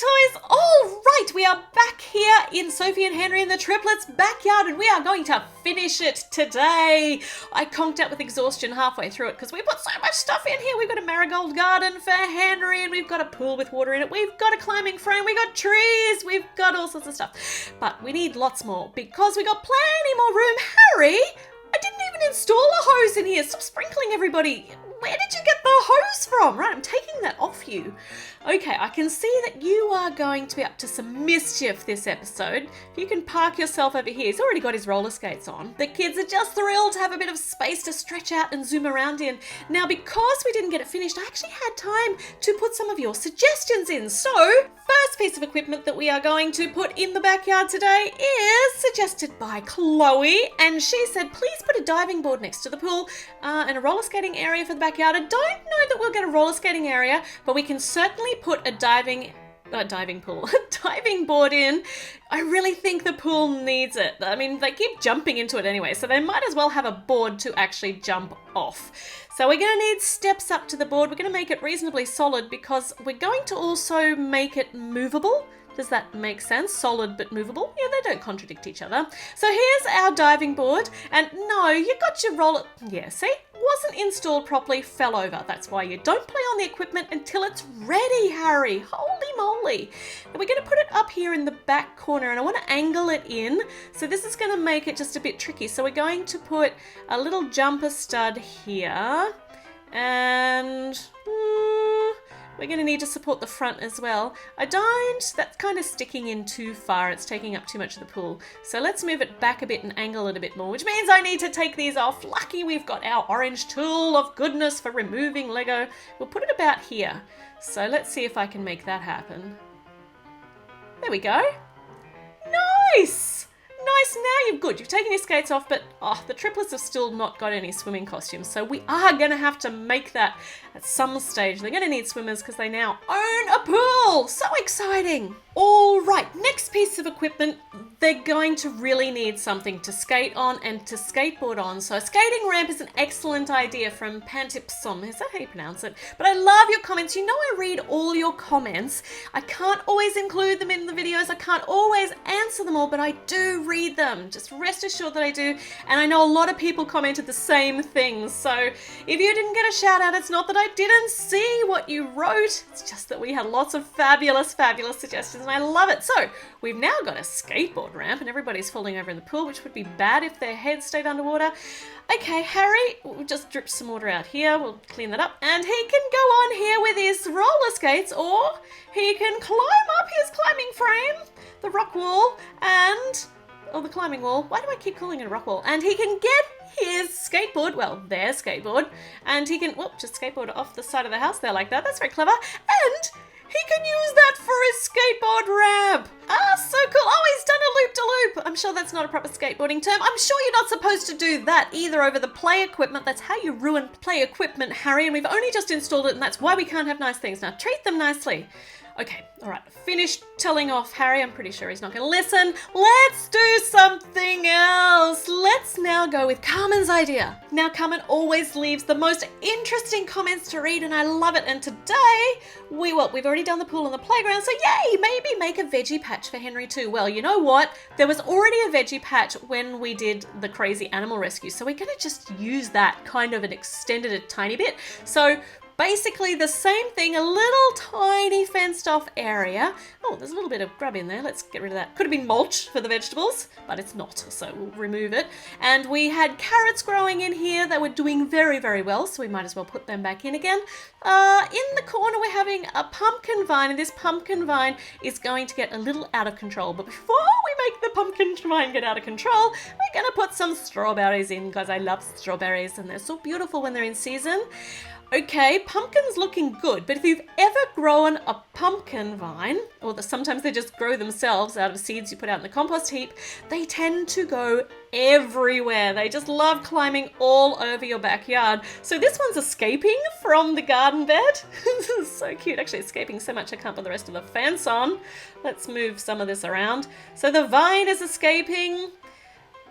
toys. All right, we are back here in Sophie and Henry and the triplets' backyard, and we are going to finish it today. I conked out with exhaustion halfway through it because we put so much stuff in here. We've got a marigold garden for Henry, and we've got a pool with water in it. We've got a climbing frame. We've got trees. We've got all sorts of stuff. But we need lots more because we got plenty more room. Harry, I didn't even install a hose in here. Stop sprinkling, everybody. Where did you get the hose from? Right, I'm taking that off you. Okay, I can see that you are going to be up to some mischief this episode. If you can park yourself over here. He's already got his roller skates on. The kids are just thrilled to have a bit of space to stretch out and zoom around in. Now, because we didn't get it finished, I actually had time to put some of your suggestions in. So, first piece of equipment that we are going to put in the backyard today is suggested by Chloe. And she said, please put a diving board next to the pool and a roller skating area for the backyard. I don't know that we'll get a roller skating area, but we can certainly put a diving board in. I really think the pool needs it. I mean, they keep jumping into it anyway, so they might as well have a board to actually jump off. So we're going to need steps up to the board. We're going to make it reasonably solid because we're going to also make it movable. Does that make sense? Solid but movable? Yeah, they don't contradict each other. So here's our diving board. And no, you got your roller... Yeah, see? Wasn't installed properly, fell over. That's why you don't play on the equipment until it's ready, Harry. Holy moly. Now we're going to put it up here in the back corner, and I want to angle it in. So this is going to make it just a bit tricky. So we're going to put a little jumper stud here. And... we're going to need to support the front as well. That's kind of sticking in too far. It's taking up too much of the pool. So let's move it back a bit and angle it a bit more, which means I need to take these off. Lucky we've got our orange tool of goodness for removing Lego. We'll put it about here. So let's see if I can make that happen. There we go. Nice! Nice, now you've taken your skates off, but the triplets have still not got any swimming costumes, so we are going to have to make that at some stage. They're going to need swimmers because they now own a pool. So exciting. All right, next piece of equipment, they're going to really need something to skate on and to skateboard on. So a skating ramp is an excellent idea from Pantipsom. Is that how you pronounce it? But I love your comments. You know I read all your comments. I can't always include them in the videos. I can't always answer them all, but I do read them. Just rest assured that I do. And I know a lot of people commented the same things. So if you didn't get a shout out, it's not that I didn't see what you wrote. It's just that we had lots of fabulous, fabulous suggestions, and I love it. So we've now got a skateboard ramp and everybody's falling over in the pool, which would be bad if their heads stayed underwater. Okay, Harry, we'll just drip some water out here. We'll clean that up. And he can go on here with his roller skates, or he can climb up his climbing frame, the rock wall, or the climbing wall. Why do I keep calling it a rock wall? And he can get his skateboard, well, their skateboard, and he can, just skateboard off the side of the house there like that. That's very clever. And he can use that for his skateboard ramp. So cool. Oh, he's done a loop-de-loop. I'm sure that's not a proper skateboarding term. I'm sure you're not supposed to do that either over the play equipment. That's how you ruin play equipment, Harry, and we've only just installed it, and that's why we can't have nice things. Now, treat them nicely. Okay, all right, finished telling off Harry. I'm pretty sure he's not going to listen. Let's do something else. Let's now go with Carmen's idea. Now, Carmen always leaves the most interesting comments to read, and I love it. And today, we've already done the pool and the playground, so yay, maybe make a veggie patch for Henry too. Well, you know what? There was already a veggie patch when we did the crazy animal rescue, so we're going to just use that kind of and extend it a tiny bit. So basically the same thing, a little tiny fenced off area. Oh, there's a little bit of grub in there. Let's get rid of that. Could have been mulch for the vegetables, but it's not, so we'll remove it. And we had carrots growing in here that were doing very, very well, so we might as well put them back in again. In the corner we're having a pumpkin vine, and this pumpkin vine is going to get a little out of control. But before we make the pumpkin vine get out of control, we're going to put some strawberries in because I love strawberries and they're so beautiful when they're in season. Okay, pumpkin's looking good, but if you've ever grown a pumpkin vine, or sometimes they just grow themselves out of seeds you put out in the compost heap, they tend to go everywhere. They just love climbing all over your backyard. So this one's escaping from the garden bed. This is so cute, actually escaping so much I can't put the rest of the fence on. Let's move some of this around. So the vine is escaping.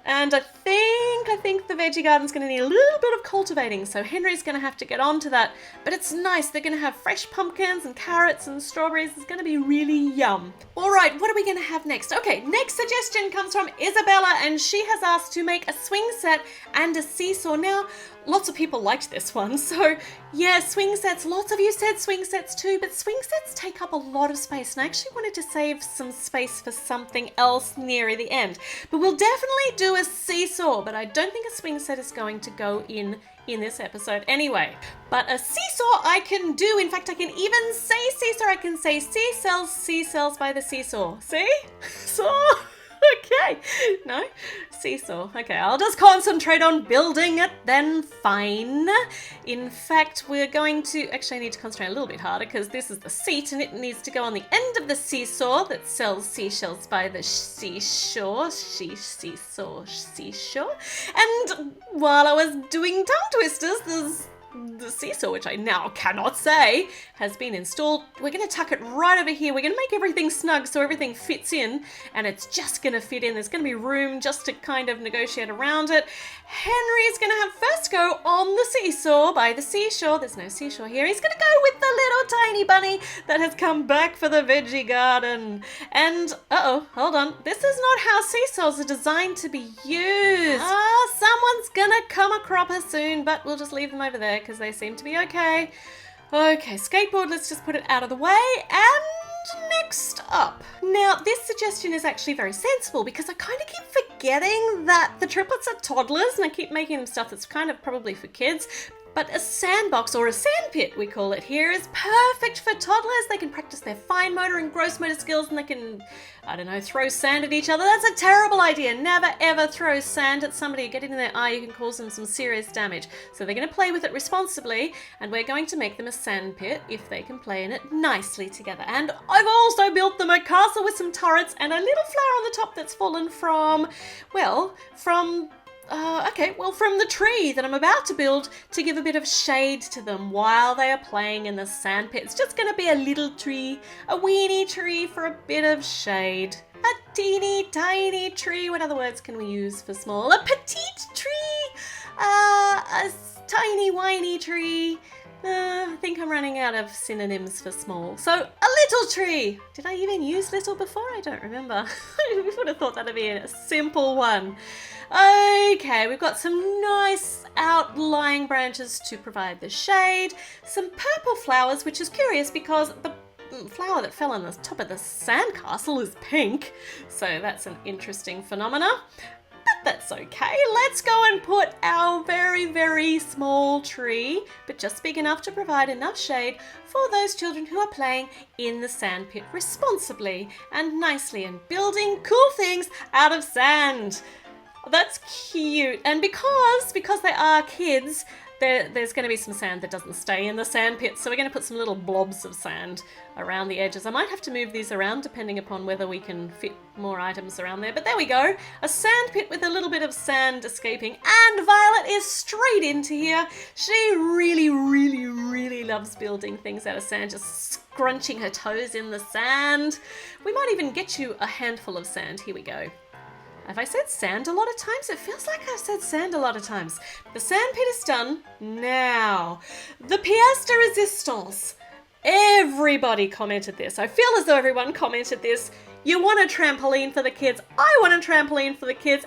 And I think the veggie garden's going to need a little bit of cultivating, so Henry's going to have to get on to that. But it's nice. They're going to have fresh pumpkins and carrots and strawberries. It's going to be really yum. All right, what are we going to have next? Okay, next suggestion comes from Isabella, and she has asked to make a swing set and a seesaw. Now, lots of people liked this one, so yeah, swing sets. Lots of you said swing sets too, but swing sets take up a lot of space, and I actually wanted to save some space for something else near the end. But we'll definitely do a seesaw, but I don't think a swing set is going to go in this episode anyway. But a seesaw I can do. In fact, I can even say seesaw. I can say seashells by the seesaw. See? Saw? Okay. No? Seesaw. Okay, I'll just concentrate on building it then. Fine. In fact, we're going to... Actually, I need to concentrate a little bit harder because this is the seat and it needs to go on the end of the seesaw that sells seashells by the seashore. Seesaw. And while I was doing tongue twisters, the seesaw, which I now cannot say, has been installed. We're going to tuck it right over here. We're going to make everything snug so everything fits in, and it's just going to fit in. There's going to be room just to kind of negotiate around it. Henry's going to have first go on the seesaw by the seashore. There's no seashore here. He's going to go with the little tiny bunny that has come back for the veggie garden. And, hold on. This is not how seesaws are designed to be used. Someone's going to come a cropper soon, but we'll just leave them over there because they seem to be okay. Okay, skateboard, let's just put it out of the way. And next up. Now, this suggestion is actually very sensible because I kind of keep forgetting that the triplets are toddlers and I keep making them stuff that's kind of probably for kids. But a sandbox, or a sandpit we call it here, is perfect for toddlers. They can practice their fine motor and gross motor skills and they can, I don't know, throw sand at each other. That's a terrible idea. Never ever throw sand at somebody. Get it in their eye, you can cause them some serious damage. So they're going to play with it responsibly, and we're going to make them a sandpit if they can play in it nicely together. And I've also built them a castle with some turrets and a little flower on the top that's fallen from the tree that I'm about to build to give a bit of shade to them while they are playing in the sandpit. It's just going to be a little tree, a weeny tree for a bit of shade. A teeny tiny tree. What other words can we use for small? A petite tree. A tiny whiny tree. I think I'm running out of synonyms for small. So, a little tree. Did I even use little before? I don't remember. We would have thought that'd be a simple one. Okay, we've got some nice outlying branches to provide the shade. Some purple flowers, which is curious because the flower that fell on the top of the sandcastle is pink. So that's an interesting phenomena. But that's okay. Let's go and put our very, very small tree, but just big enough to provide enough shade for those children who are playing in the sandpit responsibly and nicely and building cool things out of sand. That's cute. And because they are kids, there's going to be some sand that doesn't stay in the sand pit, so we're going to put some little blobs of sand around the edges. I might have to move these around depending upon whether we can fit more items around there, but there we go. A sand pit with a little bit of sand escaping, and Violet is straight into here. She really, really, really loves building things out of sand, just scrunching her toes in the sand. We might even get you a handful of sand. Here we go. Have I said sand a lot of times? It feels like I've said sand a lot of times. The sand pit is done. Now, the pièce de résistance. Everybody commented this. I feel as though everyone commented this. You want a trampoline for the kids. I want a trampoline for the kids.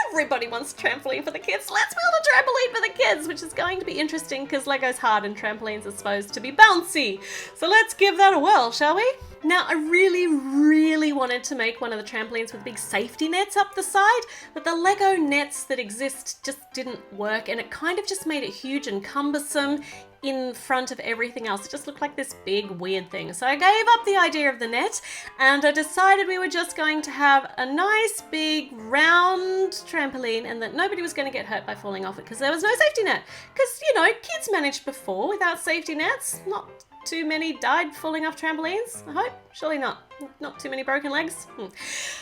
Everybody wants a trampoline for the kids. Let's build a trampoline for the kids, which is going to be interesting because Lego's hard and trampolines are supposed to be bouncy. So let's give that a whirl, shall we? Now, I really, really wanted to make one of the trampolines with big safety nets up the side, but the Lego nets that exist just didn't work, and it kind of just made it huge and cumbersome in front of everything else. It just looked like this big weird thing. So I gave up the idea of the net, and I decided we were just going to have a nice big round trampoline and that nobody was going to get hurt by falling off it because there was no safety net. Because, you know, kids managed before without safety nets. Not too many died falling off trampolines, I hope. Surely not. Not too many broken legs.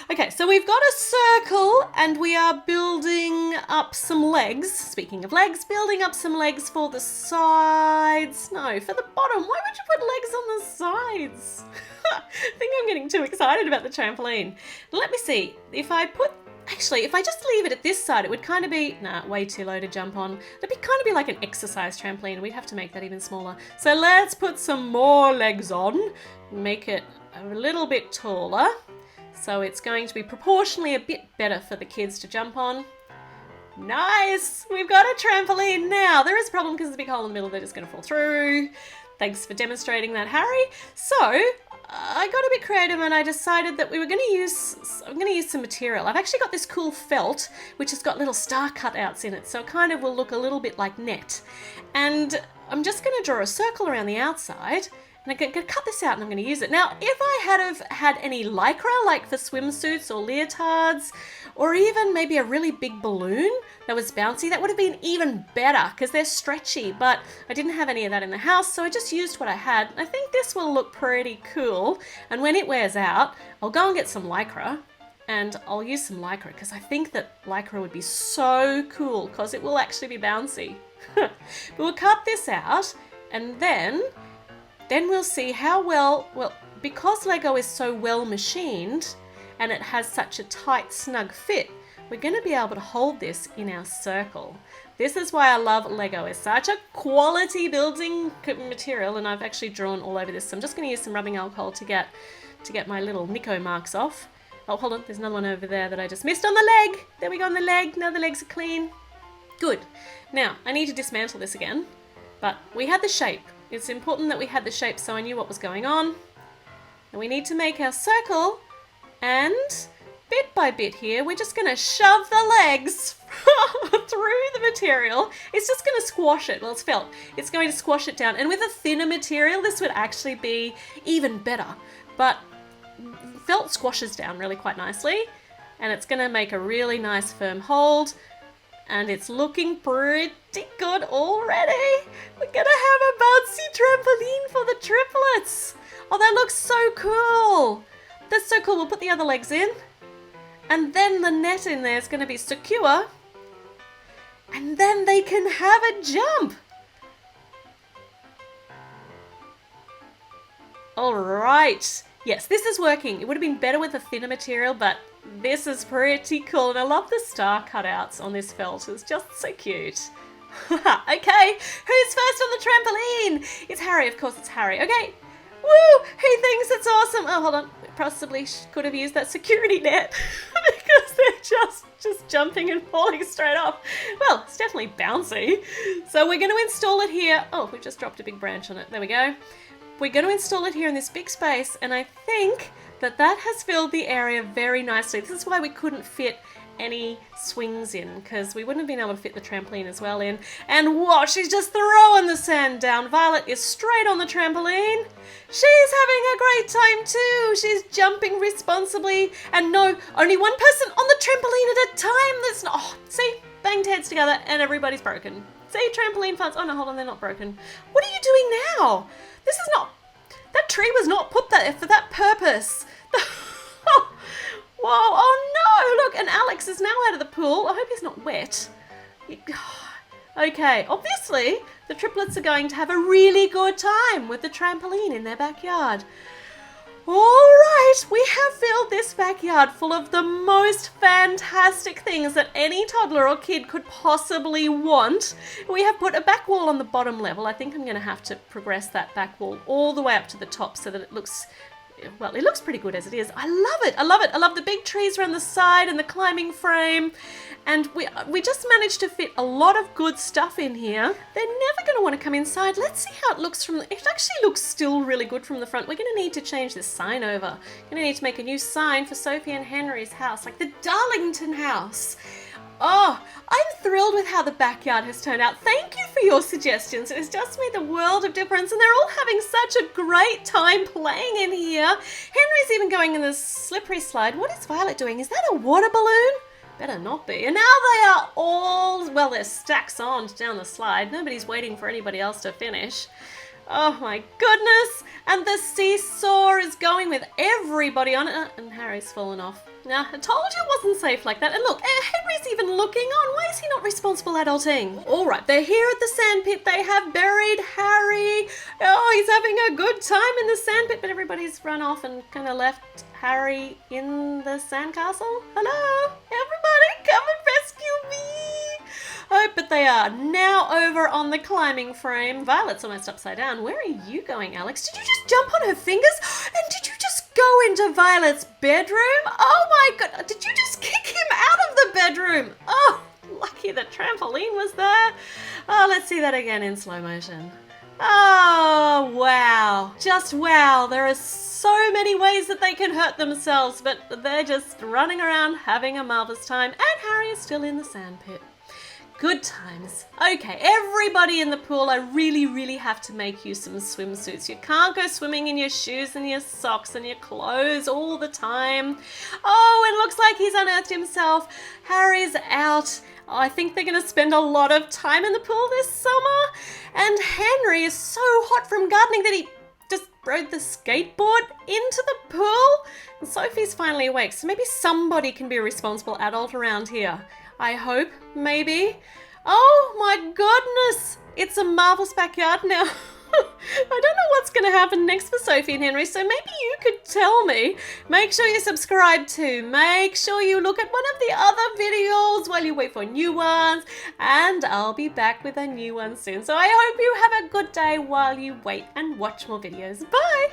Okay, so we've got a circle and we are building up some legs. Speaking of legs, building up some legs for the sides. No, for the bottom. Why would you put legs on the sides? I think I'm getting too excited about the trampoline. Let me see. If I put Actually, if I just leave it at this side, it would kind of be, nah, way too low to jump on. It'd be kind of be like an exercise trampoline. We'd have to make that even smaller. So let's put some more legs on, make it a little bit taller. So it's going to be proportionally a bit better for the kids to jump on. Nice! We've got a trampoline now. There is a problem because there's a big hole in the middle that is going to fall through. Thanks for demonstrating that, Harry. So I got a bit creative and I decided that I'm going to use some material. I've actually got this cool felt which has got little star cutouts in it, so it kind of will look a little bit like net. And I'm just going to draw a circle around the outside. And I'm going to cut this out and I'm going to use it. Now, if I had had any lycra, like for swimsuits or leotards, or even maybe a really big balloon that was bouncy, that would have been even better because they're stretchy, but I didn't have any of that in the house, so I just used what I had. I think this will look pretty cool, and when it wears out, I'll go and get some lycra, and I'll use some lycra because I think that lycra would be so cool because it will actually be bouncy. But we'll cut this out, and then we'll see how well, because Lego is so well machined and it has such a tight, snug fit, we're going to be able to hold this in our circle. This is why I love Lego. It's such a quality building material, and I've actually drawn all over this. So I'm just going to use some rubbing alcohol to get my little Nico marks off. Oh, hold on, there's another one over there that I just missed on the leg. There we go on the leg. Now the legs are clean. Good. Now, I need to dismantle this again, but we had the shape. It's important that we had the shape so I knew what was going on. And we need to make our circle, and bit by bit here, we're just going to shove the legs through the material. It's just going to squash it. Well, it's felt. It's going to squash it down. And with a thinner material, this would actually be even better. But felt squashes down really quite nicely, and it's going to make a really nice firm hold. And it's looking pretty good already. We're gonna have a bouncy trampoline for the triplets. Oh, that looks so cool. That's so cool. We'll put the other legs in. And then the net in there is gonna be secure. And then they can have a jump. All right. Yes, this is working. It would have been better with a thinner material, but this is pretty cool. And I love the star cutouts on this felt. It's just so cute. Okay, who's first on the trampoline? It's Harry, of course it's Harry. Okay, woo, he thinks it's awesome. Oh, hold on. Possibly could have used that security net because they're just jumping and falling straight off. Well, it's definitely bouncy. So we're going to install it here. Oh, we just dropped a big branch on it. There we go. We're going to install it here in this big space, and I think that has filled the area very nicely. This is why we couldn't fit any swings in, because we wouldn't have been able to fit the trampoline as well in. And watch, she's just throwing the sand down. Violet is straight on the trampoline. She's having a great time too. She's jumping responsibly, and no, only one person on the trampoline at a time. That's not, oh, see, banged heads together and everybody's broken. See, trampoline funds. Oh no, hold on, they're not broken. What are you doing now? This is not, that tree was not put there for that purpose. Whoa, oh no, look, and Alex is now out of the pool. I hope he's not wet. Okay, obviously the triplets are going to have a really good time with the trampoline in their backyard. All right, we have filled this backyard full of the most fantastic things that any toddler or kid could possibly want. We have put a back wall on the bottom level. I think I'm going to have to progress that back wall all the way up to the top so that it looks, well, it looks pretty good as it is. I love it. I love it. I love the big trees around the side and the climbing frame. And we just managed to fit a lot of good stuff in here. They're never going to want to come inside. Let's see how it looks from it actually looks still really good from the front. We're going to need to change this sign over. We're going to need to make a new sign for Sophie and Henry's house, like the Darlington house. Oh, I'm thrilled with how the backyard has turned out. Thank you for your suggestions. It has just made the world of difference, and they're all having such a great time playing in here. Henry's even going in the slippery slide. What is Violet doing? Is that a water balloon? Better not be. And now they are all, well, there's stacks on down the slide. Nobody's waiting for anybody else to finish. Oh my goodness. And the seesaw is going with everybody on it. And Harry's fallen off. Nah, I told you it wasn't safe like that. And look, Henry's even looking on. Why is he not responsible adulting? All right, they're here at the sandpit. They have buried Harry. Oh, he's having a good time in the sandpit, but everybody's run off and kind of left Harry in the sandcastle. Hello? Everybody, come and rescue me. Oh, but they are now over on the climbing frame. Violet's almost upside down. Where are you going, Alex? Did you just jump on her fingers? And did you just go into Violet's bedroom? Oh my god, did you just kick him out of the bedroom? Oh, lucky the trampoline was there. Oh, let's see that again in slow motion. Oh, wow. Just wow. There are so many ways that they can hurt themselves, but they're just running around having a marvelous time, and Harry is still in the sandpit. Good times. Okay, everybody in the pool, I really have to make you some swimsuits. You can't go swimming in your shoes and your socks and your clothes all the time. Oh, it looks like he's unearthed himself. Harry's out. Oh, I think they're going to spend a lot of time in the pool this summer. And Henry is so hot from gardening that he just rode the skateboard into the pool. And Sophie's finally awake, so maybe somebody can be a responsible adult around here. I hope, maybe. Oh my goodness, it's a marvelous backyard now. I don't know what's going to happen next for Sophie and Henry, so maybe you could tell me. Make sure you subscribe too. Make sure you look at one of the other videos while you wait for new ones, and I'll be back with a new one soon. So I hope you have a good day while you wait and watch more videos. Bye!